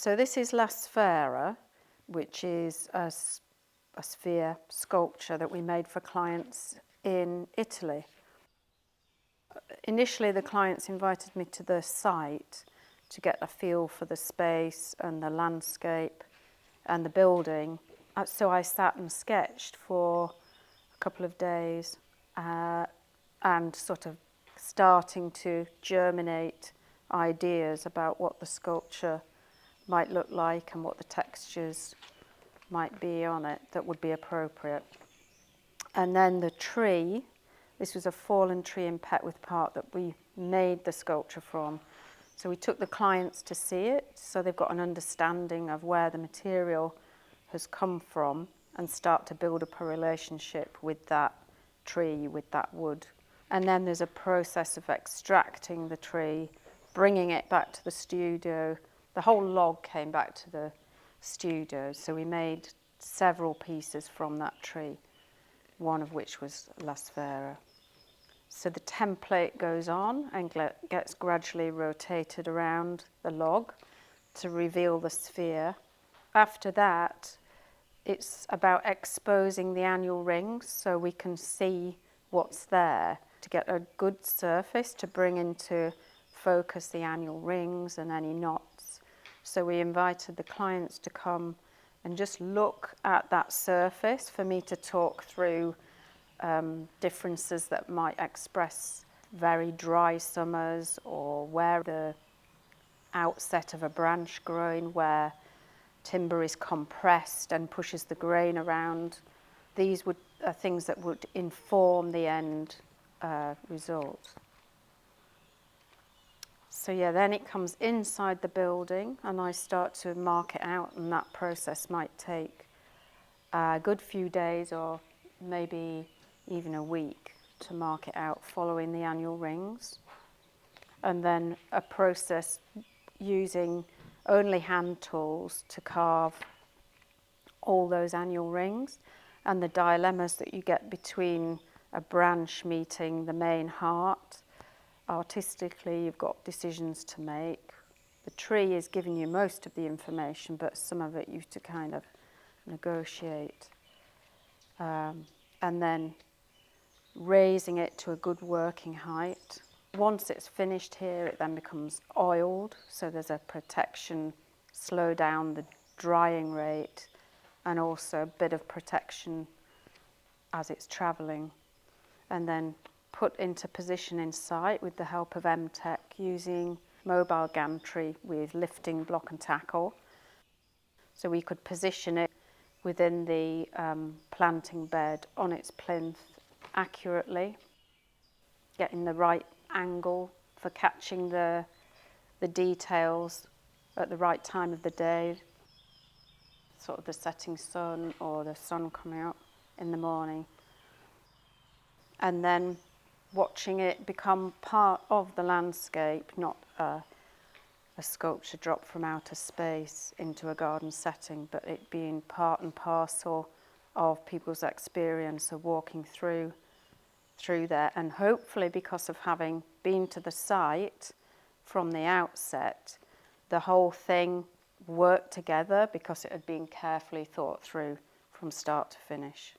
So this is La Sfera, which is a sphere sculpture that we made for clients in Italy. Initially, the clients invited me to the site to get a feel for the space and the landscape and the building. So I sat and sketched for a couple of days and sort of starting to germinate ideas about what the sculpture might look like and what the textures might be on it that would be appropriate. And then the tree, this was a fallen tree in Petworth Park that we made the sculpture from. So we took the clients to see it, so they've got an understanding of where the material has come from and start to build up a relationship with that tree, with that wood. And then there's a process of extracting the tree, bringing it back to the studio. The whole log came back to the studio, so we made several pieces from that tree, one of which was La Sfera. So the template goes on and gets gradually rotated around the log to reveal the sphere. After that, it's about exposing the annual rings so we can see what's there, to get a good surface to bring into focus the annual rings and any knots. So we invited the clients to come and just look at that surface for me to talk through differences that might express very dry summers, or where the outset of a branch growing, where timber is compressed and pushes the grain around. These are things that would inform the end result. So yeah, then it comes inside the building and I start to mark it out, and that process might take a good few days or maybe even a week to mark it out, following the annual rings. And then a process using only hand tools to carve all those annual rings, and the dilemmas that you get between a branch meeting the main heart. Artistically, you've got decisions to make. The tree is giving you most of the information, but some of it you have to kind of negotiate. And then raising it to a good working height. Once it's finished here, it then becomes oiled, so there's a protection, slow down the drying rate, and also a bit of protection as it's travelling. And then put into position in site with the help of MTech, using mobile gantry with lifting block and tackle. So we could position it within the planting bed on its plinth accurately, getting the right angle for catching the details at the right time of the day, sort of the setting sun or the sun coming up in the morning. And then watching it become part of the landscape, not a sculpture dropped from outer space into a garden setting, but it being part and parcel of people's experience of walking through there. And hopefully, because of having been to the site from the outset, the whole thing worked together because it had been carefully thought through from start to finish.